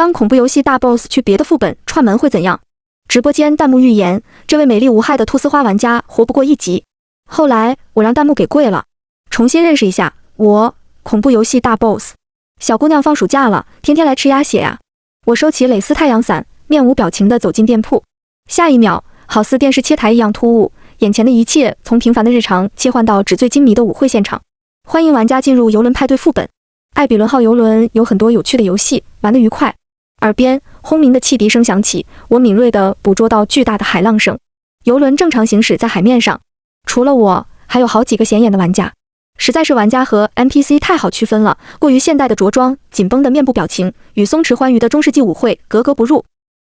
当恐怖游戏大 boss 去别的副本串门会怎样？直播间弹幕预言，这位美丽无害的菟丝花玩家活不过1集。后来我让弹幕给跪了，重新认识一下我，恐怖游戏大 boss。小姑娘放暑假了，天天来吃鸭血呀。我收起蕾丝太阳伞，面无表情地走进店铺。下一秒，好似电视切台一样突兀，眼前的一切从平凡的日常切换到纸醉金迷的舞会现场。欢迎玩家进入游轮派对副本。艾比伦号游轮有很多有趣的游戏，玩得愉快。耳边轰鸣的汽笛声响起，我敏锐地捕捉到巨大的海浪声。游轮正常行驶在海面上，除了我，还有好几个显眼的玩家。实在是玩家和 NPC 太好区分了，过于现代的着装，紧绷的面部表情，与松弛欢愉的中世纪舞会格格不入。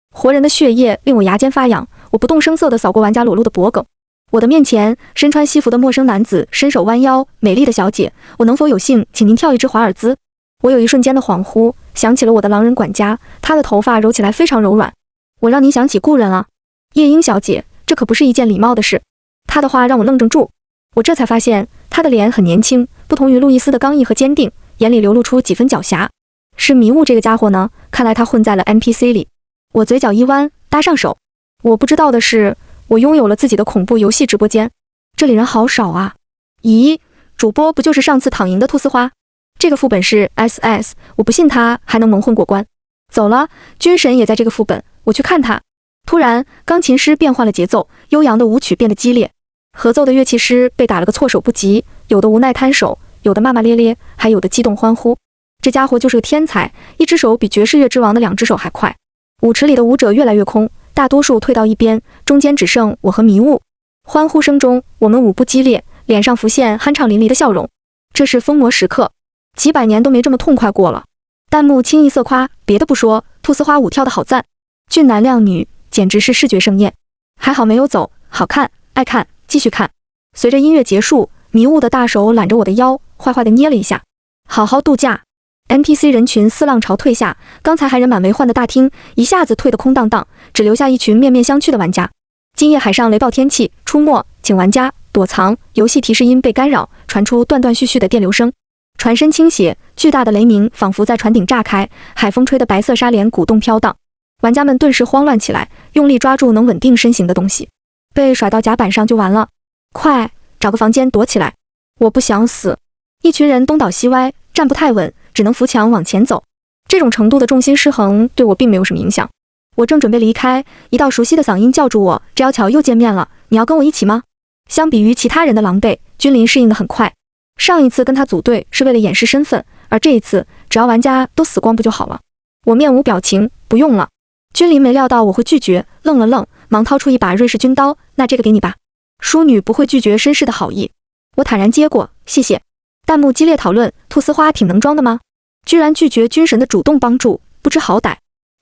活人的血液令我牙尖发痒，我不动声色地扫过玩家裸露的脖颈。我的面前，身穿西服的陌生男子伸手弯腰，美丽的小姐，我能否有幸请您跳一支华尔兹？我有一瞬间的恍惚，想起了我的狼人管家，他的头发揉起来非常柔软。我让您想起故人了，夜莺小姐，这可不是一件礼貌的事。他的话让我愣怔住，我这才发现他的脸很年轻，不同于路易斯的刚毅和坚定，眼里流露出几分狡黠。是迷雾这个家伙呢？看来他混在了 NPC 里。我嘴角一弯，搭上手。我不知道的是，我拥有了自己的恐怖游戏直播间。这里人好少啊！咦，主播不就是上次躺赢的菟丝花？这个副本是 SS， 我不信他还能蒙混过关。走了，军神也在这个副本，我去看他。突然，钢琴师变换了节奏，悠扬的舞曲变得激烈，合奏的乐器师被打了个措手不及，有的无奈摊手，有的骂骂咧咧，还有的激动欢呼。这家伙就是个天才，一只手比爵士乐之王的2只手还快。舞池里的舞者越来越空，大多数退到一边，中间只剩我和迷雾。欢呼声中，我们舞步激烈，脸上浮现酣畅淋漓的笑容。这是疯魔时刻，几百年都没这么痛快过了。弹幕清一色夸，别的不说，菟丝花舞跳得好赞，俊男靓女，简直是视觉盛宴。还好没有走，好看，爱看，继续看。随着音乐结束，迷雾的大手揽着我的腰，坏坏地捏了一下。好好度假。NPC 人群四浪潮退下，刚才还人满为患的大厅一下子退得空荡荡，只留下一群面面相觑的玩家。今夜海上雷暴天气，出没，请玩家躲藏。游戏提示音被干扰，传出断断续续的电流声。船身倾斜，巨大的雷鸣仿佛在船顶炸开，海风吹得白色纱帘鼓动飘荡。玩家们顿时慌乱起来，用力抓住能稳定身形的东西，被甩到甲板上就完了。快，找个房间躲起来！我不想死。一群人东倒西歪，站不太稳，只能扶墙往前走。这种程度的重心失衡对我并没有什么影响。我正准备离开，一道熟悉的嗓音叫住我：“这要巧又见面了，你要跟我一起吗？”相比于其他人的狼狈，君临适应得很快。上一次跟他组队是为了掩饰身份，而这一次只要玩家都死光不就好了？我面无表情，不用了。君临没料到我会拒绝，愣了愣，忙掏出一把瑞士军刀：“那这个给你吧。”淑女不会拒绝绅士的好意，我坦然接过，谢谢。弹幕激烈讨论：菟丝花挺能装的吗？居然拒绝军神的主动帮助，不知好歹。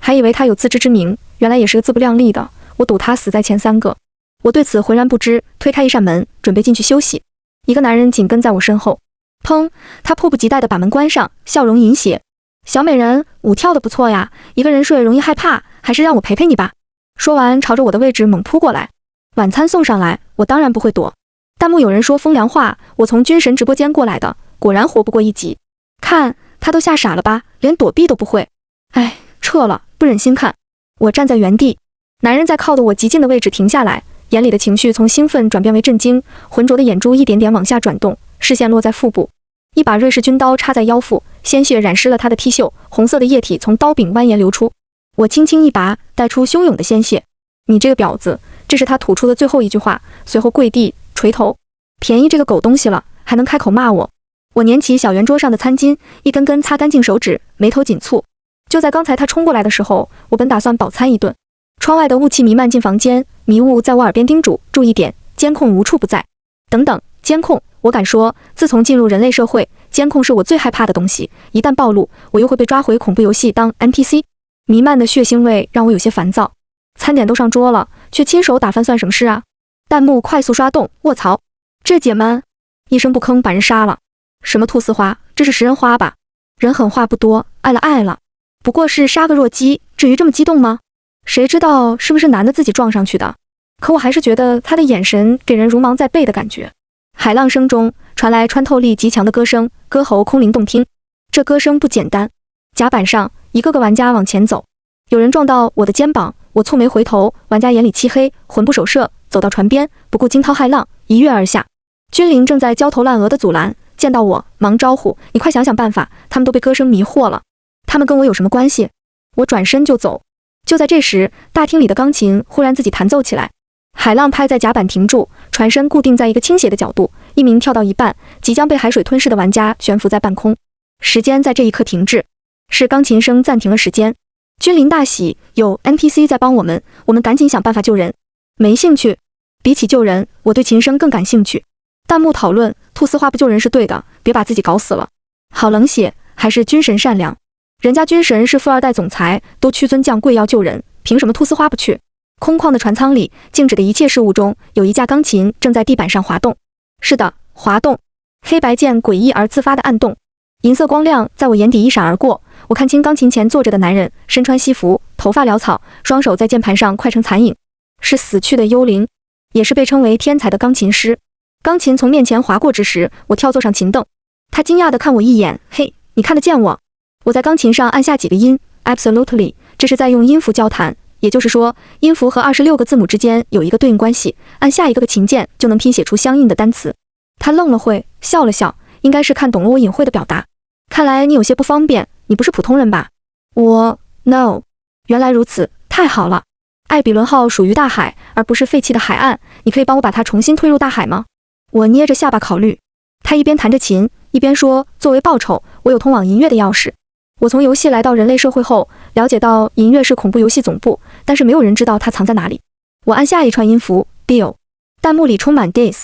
还以为他有自知之明，原来也是个自不量力的。我赌他死在前3个。我对此浑然不知，推开一扇门，准备进去休息。一个男人紧跟在我身后。砰！他迫不及待地把门关上，笑容淫邪。小美人，舞跳得不错呀，一个人睡容易害怕，还是让我陪陪你吧。说完，朝着我的位置猛扑过来。晚餐送上来，我当然不会躲。弹幕有人说风凉话，我从军神直播间过来的，果然活不过1集。看，他都吓傻了吧，连躲避都不会。哎，撤了，不忍心看。我站在原地，男人在靠得我极近的位置停下来，眼里的情绪从兴奋转变为震惊，浑浊的眼珠一点点往下转动，视线落在腹部。一把瑞士军刀插在腰腹，鲜血染湿了他的 T 恤，红色的液体从刀柄蜿蜒流出。我轻轻一拔，带出汹涌的鲜血。你这个婊子，这是他吐出的最后一句话，随后跪地垂头。便宜这个狗东西了，还能开口骂我。我捻起小圆桌上的餐巾，一根根擦干净手指，眉头紧蹙。就在刚才他冲过来的时候，我本打算饱餐一顿。窗外的雾气弥漫进房间，迷雾在我耳边叮嘱：注意点，监控无处不在。等等，监控，我敢说，自从进入人类社会，监控是我最害怕的东西。一旦暴露，我又会被抓回恐怖游戏当 NPC。弥漫的血腥味让我有些烦躁。餐点都上桌了，却亲手打饭算什么事啊？弹幕快速刷动，卧槽！这姐们一声不吭把人杀了。什么菟丝花，这是食人花吧？人狠话不多，爱了爱了，不过是杀个弱鸡，至于这么激动吗？谁知道是不是男的自己撞上去的？可我还是觉得他的眼神给人如芒在背的感觉。海浪声中传来穿透力极强的歌声，歌喉空灵动听。这歌声不简单。甲板上一个个玩家往前走。有人撞到我的肩膀，我蹙眉回头，玩家眼里漆黑，魂不守舍，走到船边，不顾惊涛骇浪，一跃而下。君临正在焦头烂额的阻拦，见到我忙招呼：“你快想想办法！”他们都被歌声迷惑了，他们跟我有什么关系？我转身就走。就在这时，大厅里的钢琴忽然自己弹奏起来，海浪拍在甲板停住，船身固定在一个倾斜的角度，一名跳到一半，即将被海水吞噬的玩家悬浮在半空。时间在这一刻停滞，是钢琴声暂停了时间。君临大喜，有 NPC 在帮我们赶紧想办法救人。没兴趣，比起救人，我对琴声更感兴趣。弹幕讨论：兔丝花不救人是对的，别把自己搞死了。好冷血，还是军神善良？人家军神是富二代总裁，都屈尊降贵要救人，凭什么兔丝花不去？空旷的船舱里，静止的一切事物中，有一架钢琴正在地板上滑动。是的，滑动。黑白键诡异而自发的暗动，银色光亮在我眼底一闪而过。我看清钢琴前坐着的男人，身穿西服，头发潦草，双手在键盘上快成残影，是死去的幽灵，也是被称为天才的钢琴师。钢琴从面前划过之时，我跳坐上琴凳。他惊讶地看我一眼：“嘿，你看得见我？”我在钢琴上按下几个音 ，Absolutely， 这是在用音符交谈，也就是说，音符和26个字母之间有一个对应关系，按下一个琴键就能拼写出相应的单词。他愣了会，笑了笑，应该是看懂了我隐晦的表达。看来你有些不方便，你不是普通人吧？我 No， 原来如此，太好了。艾比伦号属于大海，而不是废弃的海岸，你可以帮我把它重新推入大海吗？我捏着下巴考虑。他一边弹着琴，一边说：“作为报酬，我有通往银月的钥匙。”我从游戏来到人类社会后，了解到银月是恐怖游戏总部，但是没有人知道它藏在哪里。我按下一串音符 Bill， 弹幕里充满 Days，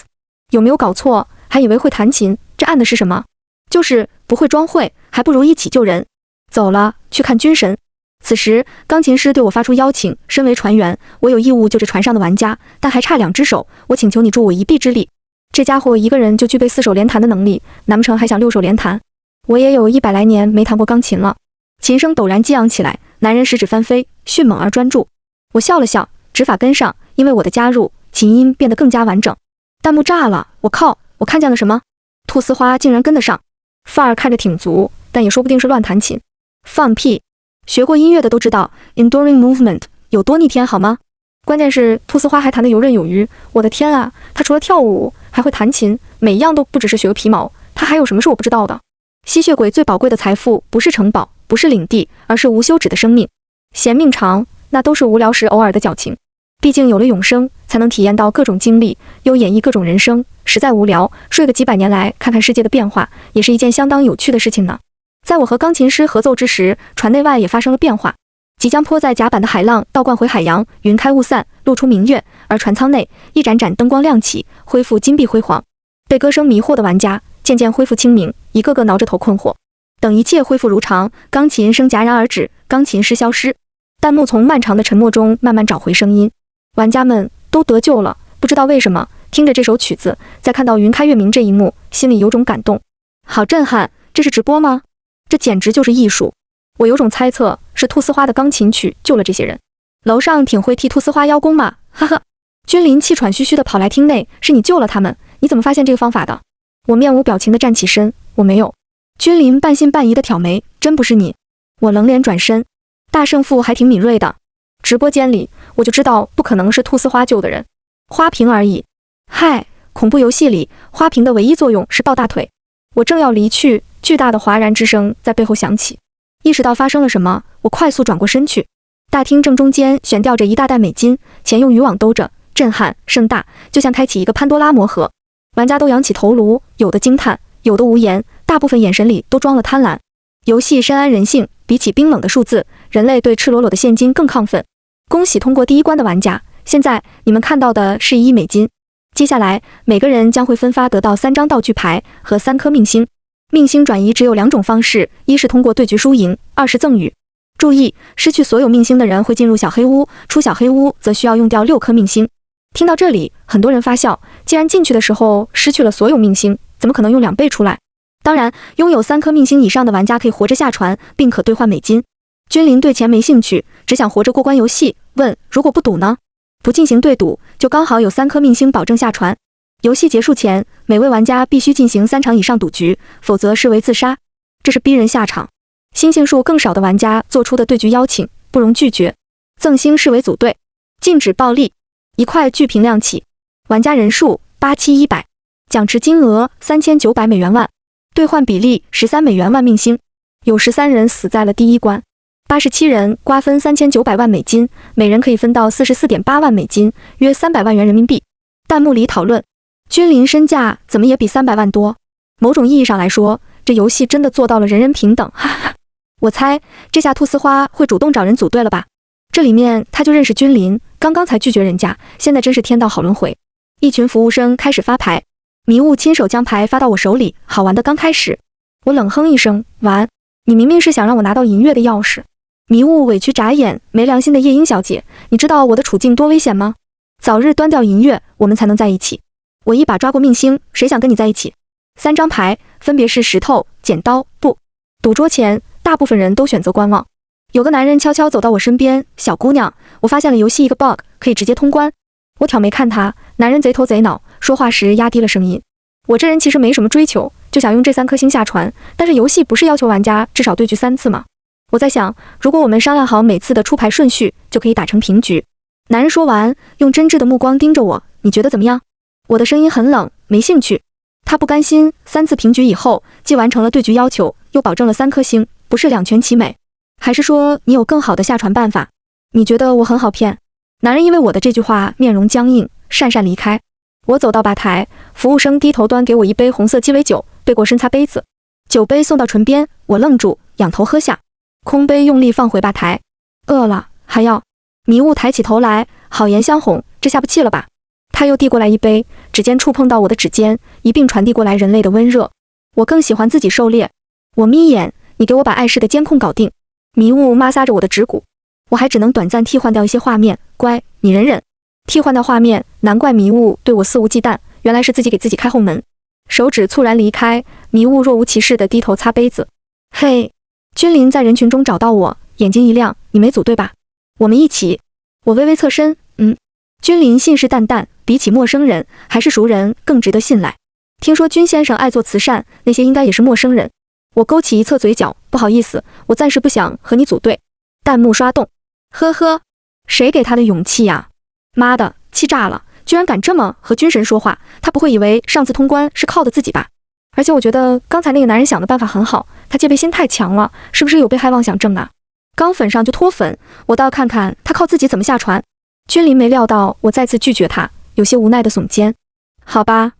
有没有搞错？还以为会弹琴，这按的是什么？就是不会装会，还不如一起救人。走了，去看军神。此时，钢琴师对我发出邀请，身为船员，我有义务救着船上的玩家，但还差2只手，我请求你助我一臂之力。这家伙一个人就具备4手连弹的能力，难不成还想6手连弹？我也有100来年没弹过钢琴了。琴声陡然激昂起来，男人食指翻飞，迅猛而专注。我笑了笑，指法跟上，因为我的加入，琴音变得更加完整。弹幕炸了，我靠，我看见了什么？兔丝花竟然跟得上，范儿看着挺足，但也说不定是乱弹琴。放屁！学过音乐的都知道 enduring movement 有多逆天好吗？关键是兔丝花还弹得游刃有余，我的天啊，他除了跳舞还会弹琴，每一样都不只是学个皮毛，他还有什么是我不知道的？吸血鬼最宝贵的财富不是城堡，不是领地，而是无休止的生命。嫌命长，那都是无聊时偶尔的矫情。毕竟有了永生，才能体验到各种经历，又演绎各种人生。实在无聊，睡个几百年来看看世界的变化，也是一件相当有趣的事情呢。在我和钢琴师合奏之时，船内外也发生了变化。即将泼在甲板的海浪倒灌回海洋，云开雾散，露出明月，而船舱内一盏盏灯光亮起，恢复金碧辉煌。被歌声迷惑的玩家渐渐恢复清明，一个个挠着头困惑。等一切恢复如常，钢琴声戛然而止，钢琴师消失。弹幕从漫长的沉默中慢慢找回声音。玩家们都得救了，不知道为什么，听着这首曲子，在看到云开月明这一幕，心里有种感动。好震撼，这是直播吗？这简直就是艺术。我有种猜测，是兔丝花的钢琴曲救了这些人。楼上挺会替兔丝花邀功嘛，哈哈。君临气喘吁吁地跑来厅内，是你救了他们，你怎么发现这个方法的？我面无表情地站起身，我没有。君临半信半疑地挑眉，真不是你？我冷脸转身。大圣父还挺敏锐的。直播间里，我就知道不可能是兔丝花救的人，花瓶而已。嗨，恐怖游戏里，花瓶的唯一作用是抱大腿。我正要离去，巨大的哗然之声在背后响起。意识到发生了什么，我快速转过身去。大厅正中间悬吊着一大袋美金，钱用渔网兜着，震撼盛大，就像开启一个潘多拉魔盒。玩家都仰起头颅，有的惊叹，有的无言，大部分眼神里都装了贪婪。游戏深谙人性，比起冰冷的数字，人类对赤裸裸的现金更亢奋。恭喜通过第一关的玩家，现在你们看到的是1亿美金。接下来每个人将会分发得到3张道具牌和3颗命星。命星转移只有2种方式，一是通过对局输赢，2是赠与。注意，失去所有命星的人会进入小黑屋，出小黑屋则需要用掉6颗命星。听到这里，很多人发笑，既然进去的时候失去了所有命星，怎么可能用2倍出来？当然，拥有3颗命星以上的玩家可以活着下船，并可兑换美金。君临对钱没兴趣，只想活着过关游戏。问：如果不赌呢？不进行对赌，就刚好有3颗命星保证下船。游戏结束前，每位玩家必须进行3场以上赌局，否则视为自杀。这是逼人下场。星星数更少的玩家做出的对局邀请不容拒绝。赠星视为组队，禁止暴力。1块巨屏亮起，玩家人数87100，奖池金额3900美元万，兑换比例13美元万命星。有13人死在了第一关，87人瓜分3900万美金，每人可以分到44.8万美金，约300万元人民币。弹幕里讨论，君临身价怎么也比300万多？某种意义上来说，这游戏真的做到了人人平等，哈哈。我猜这下菟丝花会主动找人组队了吧？这里面他就认识君临，刚刚才拒绝人家，现在真是天道好轮回。一群服务生开始发牌，迷雾亲手将牌发到我手里，好玩的刚开始。我冷哼一声，玩？你明明是想让我拿到银月的钥匙。迷雾委屈眨眼，没良心的夜莺小姐，你知道我的处境多危险吗？早日端掉银月，我们才能在一起。我一把抓过命星，谁想跟你在一起？3张牌分别是石头、剪刀、布。赌桌前，大部分人都选择观望。有个男人悄悄走到我身边，小姑娘，我发现了游戏一个 bug， 可以直接通关。我挑眉看他，男人贼头贼脑，说话时压低了声音。我这人其实没什么追求，就想用这3颗星下船，但是游戏不是要求玩家至少对局3次吗？我在想，如果我们商量好每次的出牌顺序，就可以打成平局。男人说完，用真挚的目光盯着我，你觉得怎么样？我的声音很冷，没兴趣。他不甘心，3次平局以后，既完成了对局要求，又保证了3颗星，不是两全其美？还是说你有更好的下船办法？你觉得我很好骗？男人因为我的这句话面容僵硬，讪讪离开。我走到吧台，服务生低头端给我一杯红色鸡尾酒，背过身擦杯子，酒杯送到唇边，我愣住，仰头喝下，空杯用力放回吧台。饿了还要？迷雾抬起头来，好言相哄，这下不气了吧？他又递过来一杯，指尖触碰到我的指尖，一并传递过来人类的温热。我更喜欢自己狩猎。我眯眼，你给我把碍事的监控搞定。迷雾摩挲着我的指骨，我还只能短暂替换掉一些画面，乖，你忍忍。替换掉画面，难怪迷雾对我肆无忌惮，原来是自己给自己开后门。手指猝然离开，迷雾若无其事地低头擦杯子。嘿，君临在人群中找到我，眼睛一亮，你没组队吧？我们一起。我微微侧身，君临信誓旦旦，比起陌生人，还是熟人更值得信赖。听说君先生爱做慈善，那些应该也是陌生人。我勾起一侧嘴角，不好意思，我暂时不想和你组队。弹幕刷动，呵呵，谁给他的勇气呀？妈的，气炸了，居然敢这么和军神说话，他不会以为上次通关是靠的自己吧？而且我觉得刚才那个男人想的办法很好，他戒备心太强了，是不是有被害妄想症呢？刚粉上就脱粉，我倒要看看他靠自己怎么下船。君临没料到我再次拒绝他，有些无奈的耸肩。好吧，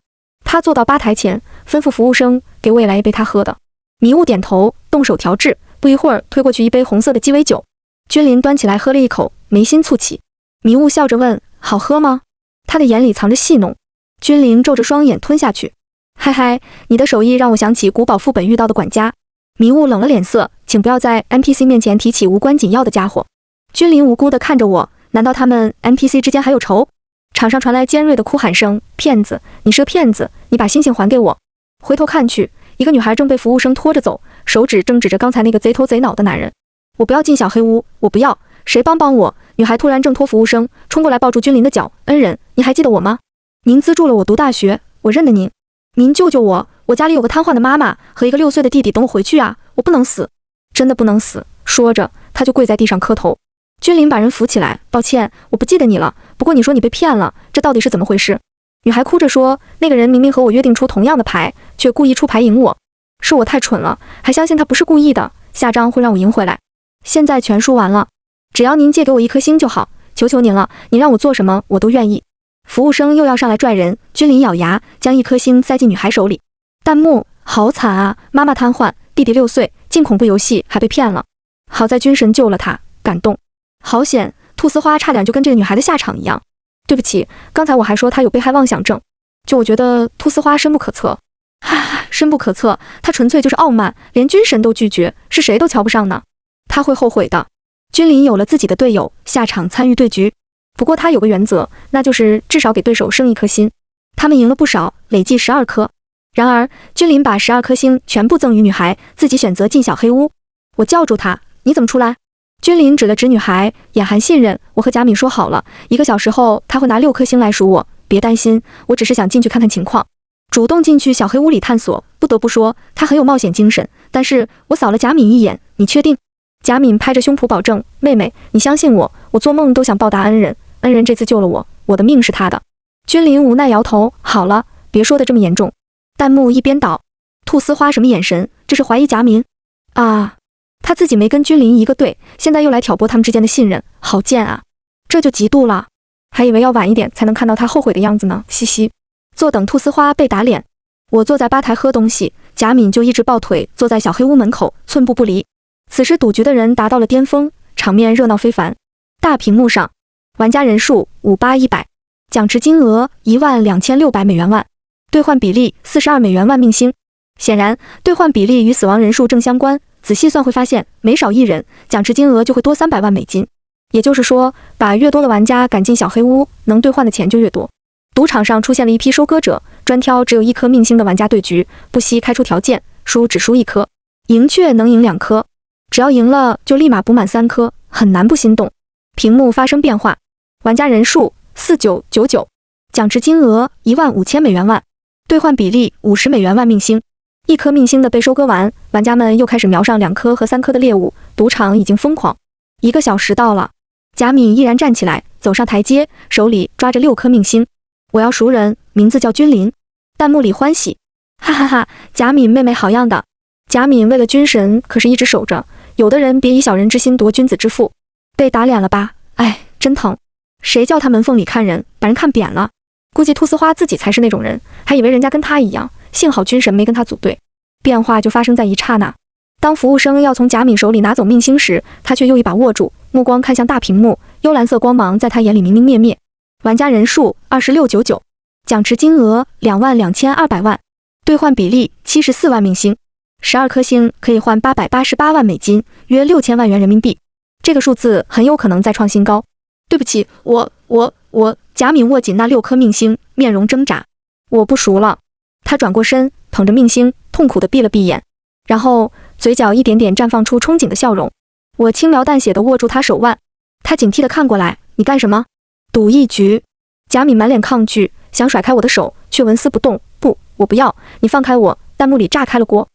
他坐到吧台前，吩咐服务生给我也来一杯他喝的。迷雾点头，动手调制，不一会儿推过去一杯红色的鸡尾酒。君临端起来喝了一口，眉心蹙起。迷雾笑着问：好喝吗？他的眼里藏着戏弄。君临皱着双眼吞下去。嗨嗨，你的手艺让我想起古堡副本遇到的管家。迷雾冷了脸色，请不要在 NPC 面前提起无关紧要的家伙。君临无辜地看着我，难道他们 NPC 之间还有仇？场上传来尖锐的哭喊声：骗子，你是个骗子，你把星星还给我。回头看去，一个女孩正被服务生拖着走，手指正指着刚才那个贼头贼脑的男人。我不要进小黑屋，我不要，谁帮我？女孩突然挣脱服务生，冲过来抱住君临的脚。恩人，你还记得我吗？您资助了我读大学，我认得您。您救救我，我家里有个瘫痪的妈妈和一个6岁的弟弟，等我回去啊，我不能死，真的不能死。说着，他就跪在地上磕头。君临把人扶起来，抱歉，我不记得你了，不过你说你被骗了，这到底是怎么回事？女孩哭着说，那个人明明和我约定出同样的牌，却故意出牌赢我，是我太蠢了，还相信他不是故意的，下张会让我赢回来。现在全输完了，只要您借给我1颗星就好，求求您了，您让我做什么我都愿意。服务生又要上来拽人，君临咬牙将1颗星塞进女孩手里。弹幕：好惨啊，妈妈瘫痪，弟弟6岁，进恐怖游戏还被骗了，好在军神救了他，感动。好险，菟丝花差点就跟这个女孩的下场一样。对不起，刚才我还说她有被害妄想症，就我觉得菟丝花深不可测。深不可测，她纯粹就是傲慢，连军神都拒绝，是谁都瞧不上呢。她会后悔的。君临有了自己的队友，下场参与对局。不过他有个原则，那就是至少给对手升1颗星。他们赢了不少，累计12颗。然而君临把12颗星全部赠予女孩，自己选择进小黑屋。我叫住他，你怎么出来？君临指了指女孩，眼含信任，我和贾敏说好了，1个小时后他会拿6颗星来赎我，别担心，我只是想进去看看情况。主动进去小黑屋里探索，不得不说他很有冒险精神，但是我扫了贾敏一眼，你确定？贾敏拍着胸脯保证，妹妹，你相信我，我做梦都想报答恩人，恩人这次救了我，我的命是他的。君临无奈摇头，好了，别说的这么严重。弹幕一边倒，兔丝花什么眼神？这是怀疑贾敏？啊，他自己没跟君临一个队，现在又来挑拨他们之间的信任，好贱啊！这就嫉妒了，还以为要晚一点才能看到他后悔的样子呢，嘻嘻。坐等兔丝花被打脸，我坐在吧台喝东西，贾敏就一直抱腿坐在小黑屋门口，寸步不离。此时赌局的人达到了巅峰，场面热闹非凡。大屏幕上，玩家人数58100，奖池金额12600美元万，兑换比例42美元万命星。显然，兑换比例与死亡人数正相关，仔细算会发现，每少一人，奖池金额就会多300万美金。也就是说，把越多的玩家赶进小黑屋，能兑换的钱就越多。赌场上出现了一批收割者，专挑只有1颗命星的玩家对局，不惜开出条件，输只输1颗，赢却能赢2颗，只要赢了就立马补满3颗，很难不心动。屏幕发生变化，玩家人数4999，奖池金额15000美元万，兑换比例50美元万命星。1颗命星的被收割完，玩家们又开始瞄上2颗和3颗的猎物，赌场已经疯狂。1个小时到了，贾敏毅然站起来，走上台阶，手里抓着6颗命星。我要熟人，名字叫君临。弹幕里欢喜，哈哈哈，贾敏妹妹好样的。贾敏为了军神可是一直守着，有的人别以小人之心夺君子之腹。被打脸了吧？哎，真疼。谁叫他门缝里看人，把人看扁了。估计兔丝花自己才是那种人，还以为人家跟他一样，幸好军神没跟他组队。变化就发生在一刹那，当服务生要从贾敏手里拿走命星时，他却又一把握住，目光看向大屏幕，幽蓝色光芒在他眼里明明灭灭。玩家人数2699，奖池金额22200万，兑换比例74万命星，12颗星可以换888万美金，约6000万元人民币。这个数字很有可能再创新高。对不起，我，贾敏握紧那6颗命星，面容挣扎。我不熟了。他转过身，捧着命星，痛苦地闭了闭眼，然后嘴角一点点绽放出憧憬的笑容。我轻描淡写地握住他手腕，他警惕地看过来，你干什么？赌一局。贾敏满脸抗拒，想甩开我的手，却纹丝不动。不，我不要，你放开我。弹幕里炸开了锅。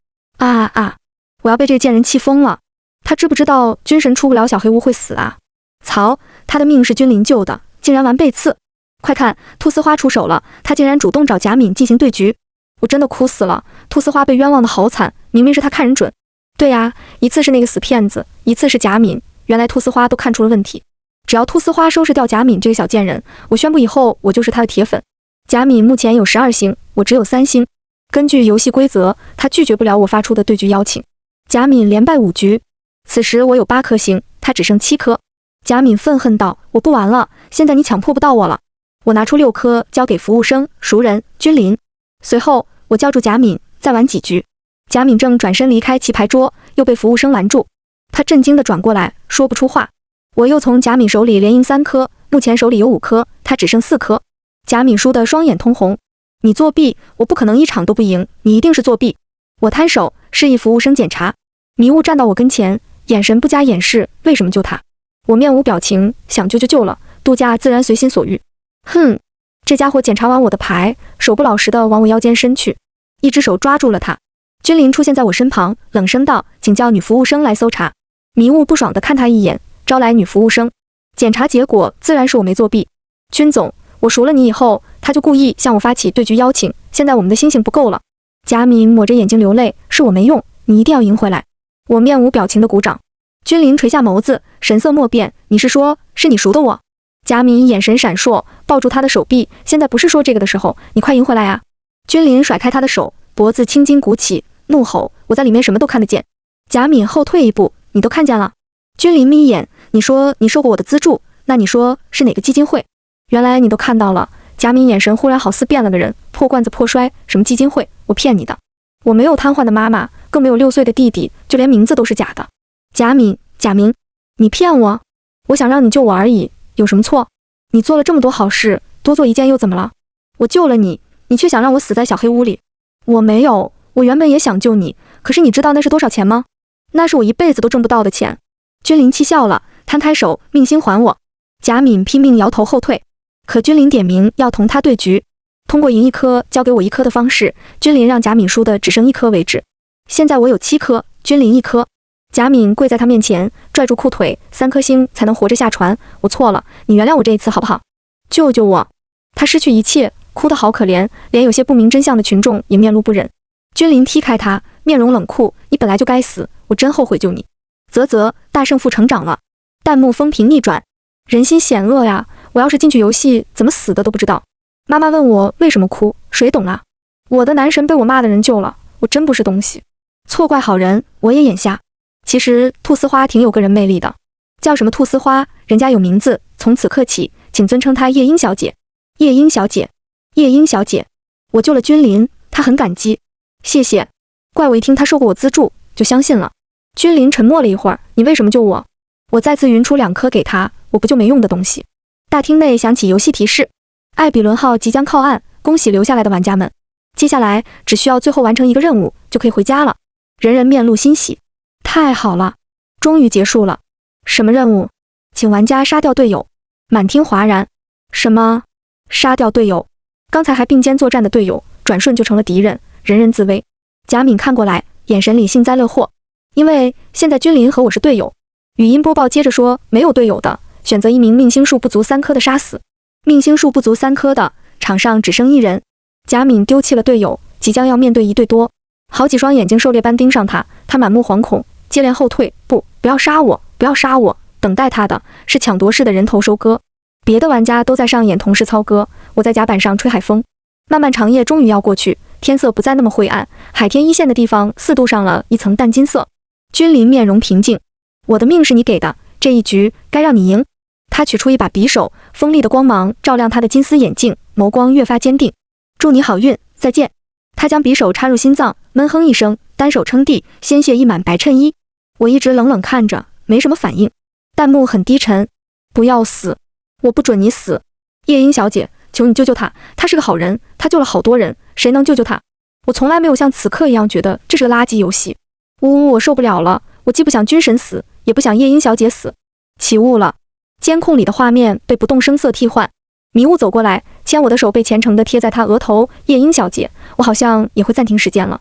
我要被这个贱人气疯了。他知不知道军神出不了小黑屋会死啊？曹，他的命是君临救的，竟然玩背刺。快看，兔丝花出手了，他竟然主动找贾敏进行对局。我真的哭死了，兔丝花被冤枉的好惨，明明是他看人准。对呀，一次是那个死骗子，一次是贾敏，原来兔丝花都看出了问题。只要兔丝花收拾掉贾敏这个小贱人，我宣布以后我就是他的铁粉。贾敏目前有12星，我只有3星。根据游戏规则，他拒绝不了我发出的对局邀请。贾敏连败5局，此时我有8颗星，他只剩7颗。贾敏愤恨道：我不玩了，现在你强迫不到我了。我拿出6颗交给服务生，熟人君临。随后我叫住贾敏，再玩几局。贾敏正转身离开棋牌桌，又被服务生拦住。他震惊地转过来，说不出话。我又从贾敏手里连赢3颗，目前手里有5颗，他只剩4颗。贾敏输得双眼通红。你作弊，我不可能1场都不赢，你一定是作弊。我摊手，示意服务生检查。迷雾站到我跟前，眼神不加掩饰，为什么救他？我面无表情，想救就救了，度假自然随心所欲。哼，这家伙检查完我的牌，手不老实地往我腰间伸去，一只手抓住了他。君临出现在我身旁，冷声道：请叫女服务生来搜查。迷雾不爽地看他一眼，招来女服务生。检查结果自然是我没作弊。君总，我赎了你以后，他就故意向我发起对局邀请，现在我们的星星不够了。贾敏抹着眼睛流泪，是我没用，你一定要赢回来。我面无表情的鼓掌。君临垂下眸子，神色莫变，你是说是你赎的我？贾敏眼神闪烁，抱住他的手臂，现在不是说这个的时候，你快赢回来啊！君临甩开他的手，脖子青筋鼓起，怒吼：我在里面什么都看得见。贾敏后退一步，你都看见了？君临眯眼，你说你收过我的资助，那你说是哪个基金会？原来你都看到了。贾敏眼神忽然好似变了个人，破罐子破摔，什么基金会？我骗你的，我没有瘫痪的妈妈，更没有6岁的弟弟，就连名字都是假的。贾敏，贾明，你骗我？我想让你救我而已，有什么错？你做了这么多好事，多做一件又怎么了？我救了你，你却想让我死在小黑屋里。我没有，我原本也想救你，可是你知道那是多少钱吗？那是我一辈子都挣不到的钱。君临气笑了，摊开手，命星还我。贾敏拼命摇头后退，可君临点名要同他对局，通过赢1颗交给我1颗的方式，君临让贾敏输的只剩1颗为止。现在我有7颗，君临1颗。贾敏跪在他面前，拽住裤腿，3颗星才能活着下船。我错了，你原谅我这一次好不好？救救我！他失去一切，哭得好可怜，连有些不明真相的群众也面露不忍。君临踢开他，面容冷酷，你本来就该死，我真后悔救你。啧，大圣父成长了。弹幕风评逆转，人心险恶呀！我要是进去游戏，怎么死的都不知道。妈妈问我为什么哭，谁懂啊？我的男神被我骂的人救了，我真不是东西。错怪好人，我也眼瞎。其实菟丝花挺有个人魅力的，叫什么菟丝花，人家有名字，从此刻起，请尊称她夜莺小姐。夜莺小姐，夜莺小姐，我救了君临，她很感激，谢谢。怪我一听她受过我资助，就相信了。君临沉默了一会儿，你为什么救我？我再次匀出2颗给他，我不就没用的东西。大厅内响起游戏提示，艾比伦号即将靠岸，恭喜留下来的玩家们，接下来只需要最后完成一个任务就可以回家了。人人面露欣喜，太好了，终于结束了。什么任务？请玩家杀掉队友。满厅哗然，什么？杀掉队友？刚才还并肩作战的队友，转瞬就成了敌人，人人自危。贾敏看过来，眼神里幸灾乐祸，因为现在君临和我是队友。语音播报接着说，没有队友的，选择1名命星数不足3颗的杀死。命星数不足3颗的，场上只剩1人。贾敏丢弃了队友，即将要面对1对多，好几双眼睛狩猎般盯上他，他满目惶恐，接连后退，不要杀我，不要杀我。等待他的是抢夺式的人头收割。别的玩家都在上演同时操割，我在甲板上吹海风。漫漫长夜终于要过去，天色不再那么灰暗，海天一线的地方4度上了一层淡金色。君临面容平静，我的命是你给的，这一局该让你赢。他取出一把匕首，锋利的光芒照亮他的金丝眼镜，眸光越发坚定。祝你好运，再见。他将匕首插入心脏，闷哼一声，单手撑地，鲜血溢满白衬衣。我一直冷冷看着，没什么反应。弹幕很低沉，不要死，我不准你死。夜莺小姐，求你救救他，他是个好人，他救了好多人，谁能救救他？我从来没有像此刻一样觉得这是个垃圾游戏。我受不了了，我既不想君神死，也不想夜莺小姐死。起雾了，监控里的画面被不动声色替换。迷雾走过来，牵我的手被虔诚地贴在他额头。夜莺小姐，我好像也会暂停时间了。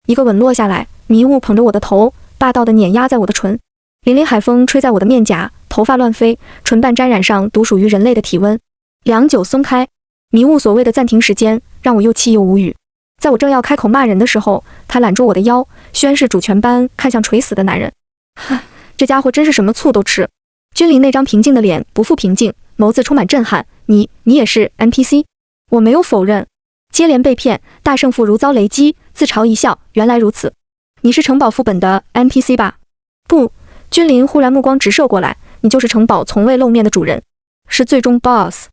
一个吻落下来，迷雾捧着我的头，霸道地碾压在我的唇。凛凛海风吹在我的面颊，头发乱飞，唇瓣沾染上独属于人类的体温。良久松开，迷雾所谓的暂停时间让我又气又无语。在我正要开口骂人的时候，他揽住我的腰，宣誓主权般看向垂死的男人。这家伙真是什么醋都吃。君临那张平静的脸不复平静，眸子充满震撼。你也是 NPC？ 我没有否认。接连被骗，大圣父如遭雷击，自嘲一笑，原来如此。你是城堡副本的 NPC 吧？不。君临忽然目光直射过来，你就是城堡从未露面的主人，是最终 BOSS。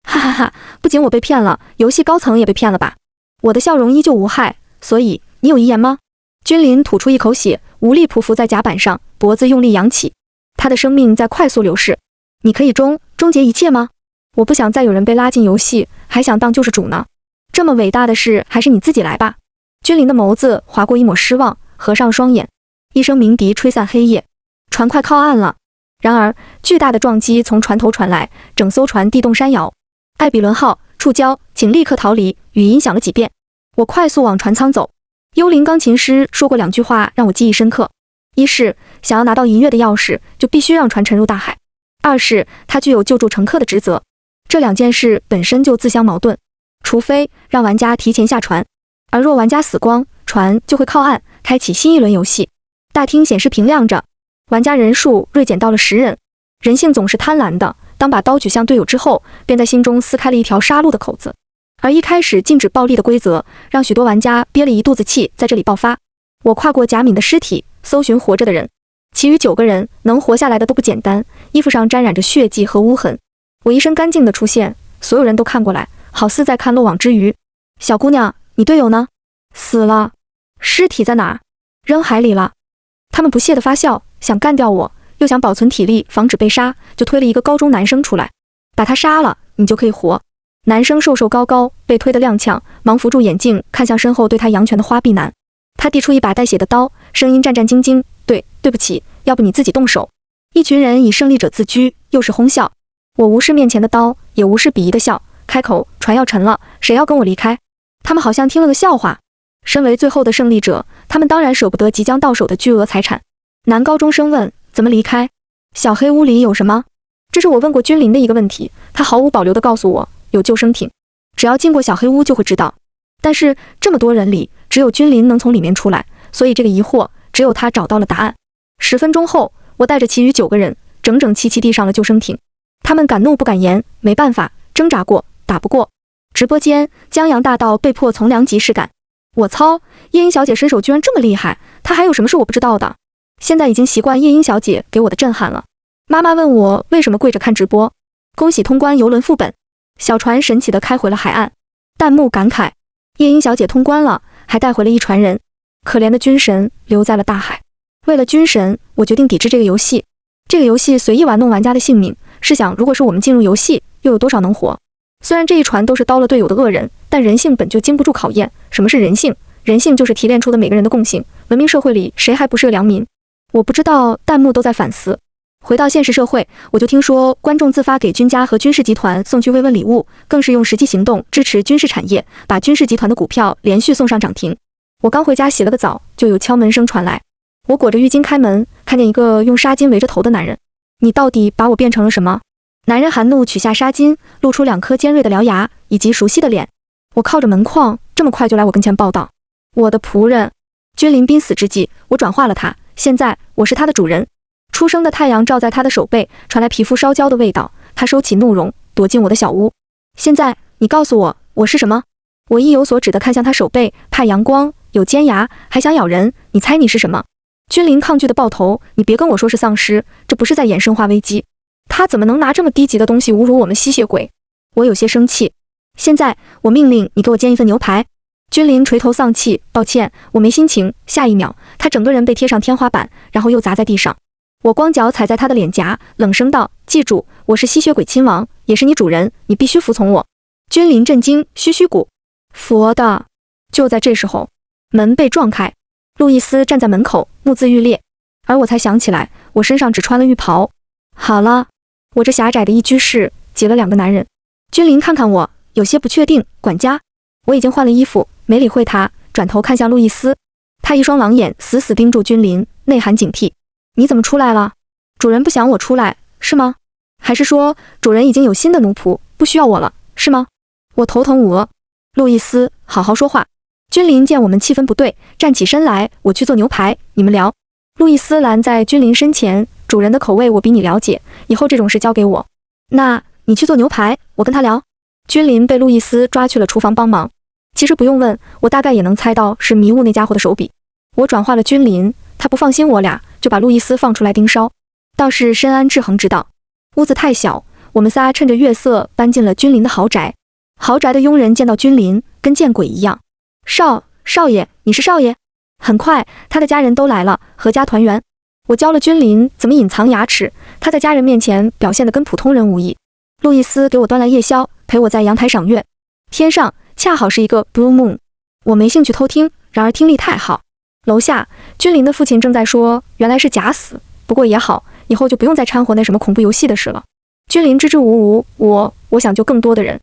哈哈哈，不仅我被骗了，游戏高层也被骗了吧？我的笑容依旧无害，所以你有遗言吗？君临吐出一口血，无力匍匐在甲板上，脖子用力扬起，他的生命在快速流逝。你可以终结一切吗？我不想再有人被拉进游戏，还想当救世主呢。这么伟大的事，还是你自己来吧。君临的眸子划过一抹失望，合上双眼。一声鸣笛吹散黑夜。船快靠岸了，然而巨大的撞击从船头传来，整艘船地动山摇。艾比伦号触礁，请立刻逃离。语音响了几遍，我快速往船舱走。幽灵钢琴师说过2句话让我记忆深刻：一是想要拿到银月的钥匙，就必须让船沉入大海；二是他具有救助乘客的职责。这2件事本身就自相矛盾，除非让玩家提前下船，而若玩家死光，船就会靠岸，开启新一轮游戏。大厅显示屏亮着。玩家人数锐减到了10人，人性总是贪婪的。当把刀举向队友之后，便在心中撕开了一条杀戮的口子。而一开始禁止暴力的规则，让许多玩家憋了一肚子气在这里爆发。我跨过贾敏的尸体，搜寻活着的人，其余9个人能活下来的都不简单，衣服上沾染着血迹和污痕。我一身干净的出现，所有人都看过来，好似在看漏网之鱼。小姑娘，你队友呢？死了。尸体在哪儿？扔海里了。他们不屑地发笑。想干掉我，又想保存体力，防止被杀，就推了一个高中男生出来，把他杀了，你就可以活。男生瘦瘦高高，被推得踉跄，忙扶住眼镜，看向身后对他扬拳的花臂男。他递出一把带血的刀，声音战战兢兢：对不起，要不你自己动手。一群人以胜利者自居，又是哄笑。我无视面前的刀，也无视鄙夷的笑，开口：船要沉了，谁要跟我离开？他们好像听了个笑话。身为最后的胜利者，他们当然舍不得即将到手的巨额财产。男高中生问：怎么离开？小黑屋里有什么？这是我问过君临的一个问题，他毫无保留地告诉我，有救生艇。只要进过小黑屋就会知道。但是这么多人里，只有君临能从里面出来，所以这个疑惑只有他找到了答案。10分钟后，我带着其余9个人整整齐齐地上了救生艇。他们敢怒不敢言，没办法，挣扎过，打不过。直播间，江阳大盗被迫从良即视感。我操，夜莺小姐身手居然这么厉害，她还有什么是我不知道的？现在已经习惯夜莺小姐给我的震撼了。妈妈问我为什么跪着看直播。恭喜通关邮轮副本，小船神奇地开回了海岸。弹幕感慨，夜莺小姐通关了，还带回了一船人。可怜的军神留在了大海。为了军神，我决定抵制这个游戏。这个游戏随意玩弄玩家的性命，试想如果是我们进入游戏，又有多少能活？虽然这一船都是刀了队友的恶人，但人性本就经不住考验。什么是人性？人性就是提炼出的每个人的共性。文明社会里，谁还不是个良民？我不知道，弹幕都在反思。回到现实社会，我就听说观众自发给军家和军事集团送去慰问礼物，更是用实际行动支持军事产业，把军事集团的股票连续送上涨停。我刚回家洗了个澡，就有敲门声传来。我裹着浴巾开门，看见一个用纱巾围着头的男人。你到底把我变成了什么？男人含怒取下纱巾，露出2颗尖锐的獠牙以及熟悉的脸。我靠着门框，这么快就来我跟前报道。我的仆人。君临濒死之际，我转化了他，现在我是他的主人。初升的太阳照在他的手背，传来皮肤烧焦的味道。他收起怒容，躲进我的小屋。现在你告诉我，我是什么？我意有所指地看向他手背，怕阳光，有尖牙，还想咬人。你猜你是什么？君临抗拒的抱头，你别跟我说是丧尸，这不是在演生化危机。他怎么能拿这么低级的东西侮辱我们吸血鬼？我有些生气。现在我命令你给我煎一份牛排。君临垂头丧气，抱歉，我没心情。下一秒，他整个人被贴上天花板，然后又砸在地上。我光脚踩在他的脸颊，冷声道：记住，我是吸血鬼亲王，也是你主人，你必须服从我。君临震惊，嘘鼓。佛的！就在这时候，门被撞开，路易斯站在门口，目眦欲裂。而我才想起来，我身上只穿了浴袍。好了，我这狭窄的一居室挤了2个男人。君临看看我，有些不确定。管家，我已经换了衣服，没理会他，转头看向路易斯。他一双狼眼死死盯住君临，内含警惕。你怎么出来了？主人不想我出来，是吗？还是说主人已经有新的奴仆，不需要我了，是吗？我头疼无额。路易斯，好好说话。君临见我们气氛不对，站起身来，我去做牛排，你们聊。路易斯拦在君临身前，主人的口味我比你了解，以后这种事交给我。那你去做牛排，我跟他聊。君临被路易斯抓去了厨房帮忙。其实不用问，我大概也能猜到是迷雾那家伙的手笔。我转化了君临，他不放心我俩，就把路易斯放出来盯梢。倒是深谙制衡之道。屋子太小，我们仨趁着月色搬进了君临的豪宅。豪宅的佣人见到君临，跟见鬼一样。少爷，你是少爷？很快，他的家人都来了，阖家团圆。我教了君临怎么隐藏牙齿，他在家人面前表现得跟普通人无异。路易斯给我端来夜宵，陪我在阳台赏月。天上恰好是一个 blue moon， 我没兴趣偷听，然而听力太好。楼下，君临的父亲正在说，原来是假死，不过也好，以后就不用再掺和那什么恐怖游戏的事了。君临支支吾吾，我想救更多的人。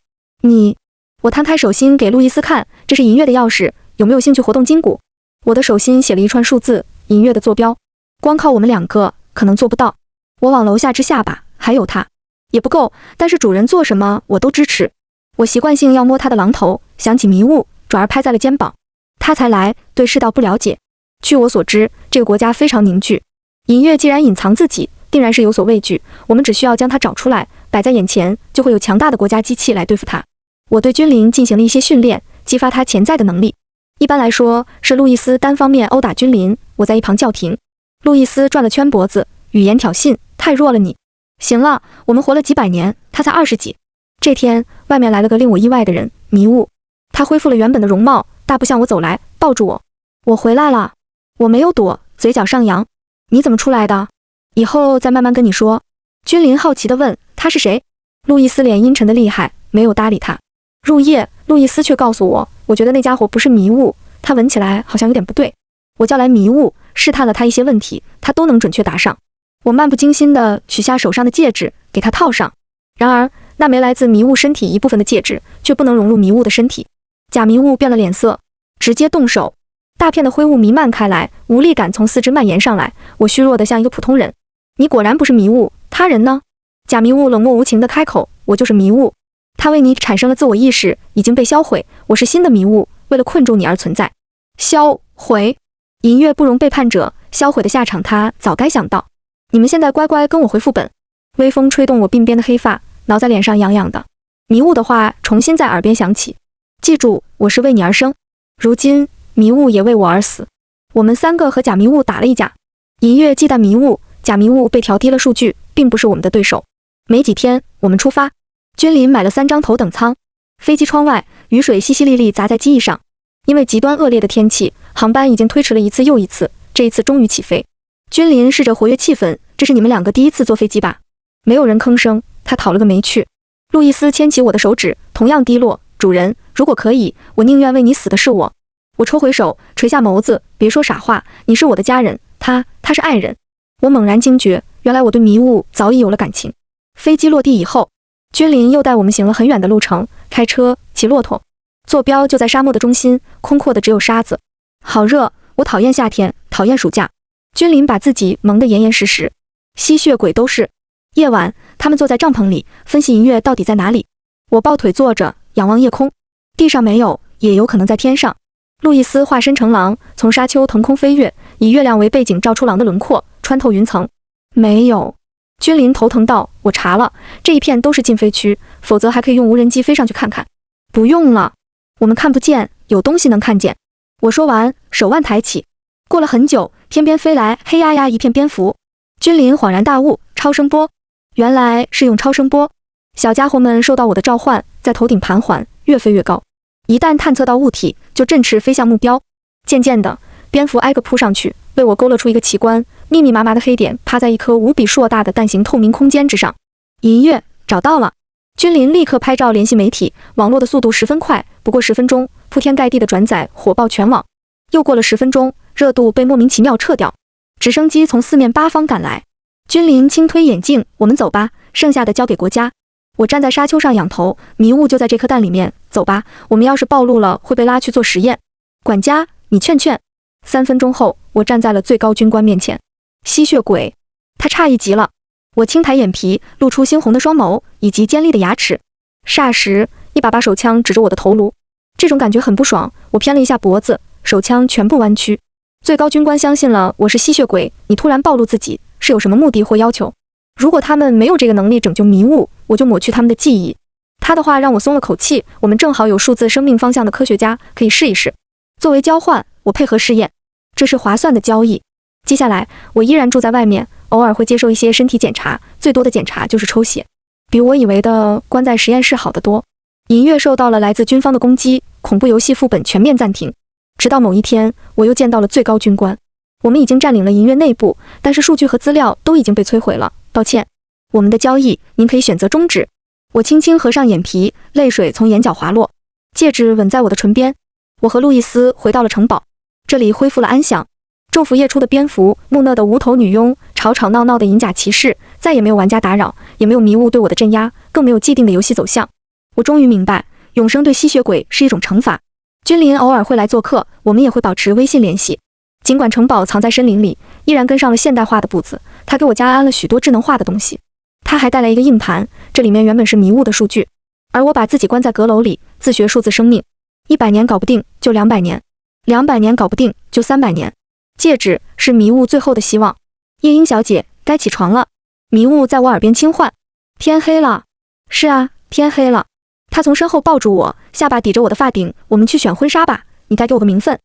我摊开手心给路易斯看，这是银月的钥匙，有没有兴趣活动筋骨？我的手心写了一串数字，银月的坐标。光靠我们2个可能做不到。我往楼下支下巴，还有他也不够，但是主人做什么我都支持。我习惯性要摸他的狼头，想起迷雾，转而拍在了肩膀。他才来，对世道不了解。据我所知，这个国家非常凝聚。银月既然隐藏自己，定然是有所畏惧，我们只需要将他找出来，摆在眼前，就会有强大的国家机器来对付他。我对君临进行了一些训练，激发他潜在的能力。一般来说，是路易斯单方面殴打君临，我在一旁叫停。路易斯转了圈脖子，语言挑衅，太弱了你。行了，我们活了几百年，他才20几。这天，外面来了个令我意外的人，迷雾。他恢复了原本的容貌，大步向我走来，抱住我。我回来了。我没有躲，嘴角上扬。你怎么出来的？以后再慢慢跟你说。君临好奇地问，他是谁？路易斯脸阴沉得厉害，没有搭理他。入夜，路易斯却告诉我，我觉得那家伙不是迷雾，他闻起来好像有点不对。我叫来迷雾，试探了他一些问题，他都能准确答上。我漫不经心地取下手上的戒指，给他套上。然而，那枚来自迷雾身体一部分的戒指，却不能融入迷雾的身体。假迷雾变了脸色。直接动手。大片的灰雾弥漫开来，无力感从四肢蔓延上来，我虚弱得像一个普通人。你果然不是迷雾，他人呢？假迷雾冷漠无情地开口，我就是迷雾。他为你产生了自我意识，已经被销毁，我是新的迷雾，为了困住你而存在。销毁，银月不容背叛者，销毁的下场他早该想到。你们现在乖乖跟我回副本。微风吹动我鬓边的黑发，挠在脸上痒痒的。迷雾的话重新在耳边响起，记住，我是为你而生，如今迷雾也为我而死。我们3个和假迷雾打了一架，银月忌惮迷雾，假迷雾被调低了数据，并不是我们的对手。没几天，我们出发。君临买了3张头等舱。飞机窗外，雨水淅淅沥沥砸在机翼上。因为极端恶劣的天气，航班已经推迟了一次又一次，这一次终于起飞。君临试着活跃气氛，这是你们2个第一次坐飞机吧？没有人吭声，他讨了个没趣。路易斯牵起我的手指，同样低落。主人，如果可以，我宁愿为你死的是我。我抽回手，垂下眸子，别说傻话，你是我的家人，他是爱人。我猛然惊觉，原来我对迷雾早已有了感情。飞机落地以后，君临又带我们行了很远的路程，开车，骑骆驼，坐标就在沙漠的中心，空阔的只有沙子。好热，我讨厌夏天，讨厌暑假。君临把自己蒙得严严实实，吸血鬼都是。夜晚，他们坐在帐篷里，分析银月到底在哪里。我抱腿坐着，仰望夜空，地上没有，也有可能在天上。路易斯化身成狼，从沙丘腾空飞跃，以月亮为背景照出狼的轮廓，穿透云层。没有。君临头疼道，我查了，这一片都是禁飞区，否则还可以用无人机飞上去看看。不用了，我们看不见，有东西能看见。我说完，手腕抬起。过了很久，天边飞来黑压压一片蝙蝠。君临恍然大悟，超声波，原来是用超声波。小家伙们受到我的召唤，在头顶盘桓，越飞越高。一旦探测到物体，就振翅飞向目标。渐渐的，蝙蝠挨个扑上去，为我勾勒出一个奇观，密密麻麻的黑点趴在一颗无比硕大的蛋形透明空间之上。银月找到了。君临立刻拍照联系媒体，网络的速度十分快，不过10分钟，铺天盖地的转载，火爆全网。又过了10分钟，热度被莫名其妙撤掉。直升机从4面8方赶来。君临轻推眼镜，我们走吧，剩下的交给国家。我站在沙丘上仰头，迷雾就在这颗蛋里面，走吧，我们要是暴露了，会被拉去做实验。管家，你劝劝。3分钟后，我站在了最高军官面前。吸血鬼，他诧异极了。我轻抬眼皮，露出猩红的双眸以及尖利的牙齿。霎时，一把手枪指着我的头颅，这种感觉很不爽。我偏了一下脖子，手枪全部弯曲。最高军官相信了我是吸血鬼，你突然暴露自己，是有什么目的或要求？如果他们没有这个能力拯救迷雾，我就抹去他们的记忆。他的话让我松了口气，我们正好有数字生命方向的科学家，可以试一试。作为交换，我配合试验，这是划算的交易。接下来，我依然住在外面，偶尔会接受一些身体检查，最多的检查就是抽血，比我以为的关在实验室好得多。银月受到了来自军方的攻击，恐怖游戏副本全面暂停。直到某一天，我又见到了最高军官。我们已经占领了银月内部，但是数据和资料都已经被摧毁了。抱歉，我们的交易，您可以选择终止。我轻轻合上眼皮，泪水从眼角滑落，戒指吻在我的唇边。我和路易斯回到了城堡，这里恢复了安详。昼伏夜出的蝙蝠，木讷的无头女佣，吵吵闹闹的银甲骑士，再也没有玩家打扰，也没有迷雾对我的镇压，更没有既定的游戏走向。我终于明白，永生对吸血鬼是一种惩罚。君临偶尔会来做客，我们也会保持微信联系。尽管城堡藏在森林里，依然跟上了现代化的步子。他给我家安了许多智能化的东西，他还带来一个硬盘，这里面原本是迷雾的数据，而我把自己关在阁楼里，自学数字生命。100年搞不定，就200年；200年搞不定，就300年。戒指是迷雾最后的希望。夜莺小姐，该起床了。迷雾在我耳边轻唤。天黑了。是啊，天黑了。他从身后抱住我，下巴抵着我的发顶。我们去选婚纱吧，你该给我个名分。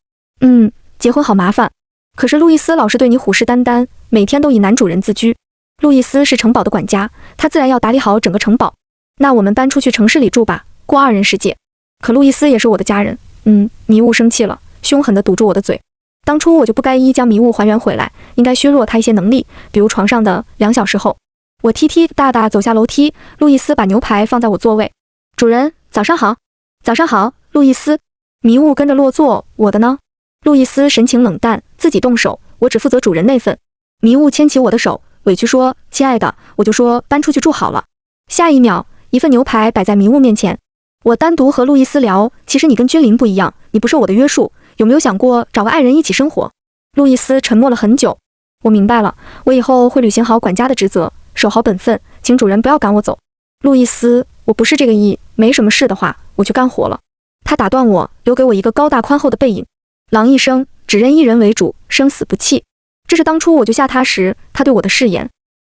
结婚好麻烦。可是路易斯老是对你虎视眈眈，每天都以男主人自居。路易斯是城堡的管家，他自然要打理好整个城堡。那我们搬出去城市里住吧，过2人世界。可路易斯也是我的家人。迷雾生气了，凶狠地堵住我的嘴。当初我就不该一一将迷雾还原回来，应该削弱他一些能力，比如床上的2小时后。我踢踢大大走下楼梯，路易斯把牛排放在我座位。主人，早上好。早上好，路易斯。迷雾跟着落座，我的呢？路易斯神情冷淡，自己动手，我只负责主人那份。迷雾牵起我的手，委屈说：“亲爱的，我就说搬出去住好了。”下一秒，一份牛排摆在迷雾面前。我单独和路易斯聊，其实你跟君临不一样，你不受我的约束，有没有想过找个爱人一起生活？路易斯沉默了很久。我明白了，我以后会履行好管家的职责，守好本分，请主人不要赶我走。路易斯，我不是这个意，没什么事的话，我去干活了。他打断我，留给我一个高大宽厚的背影。狼一生，只认一人为主，生死不弃。这是当初我救下他时，他对我的誓言。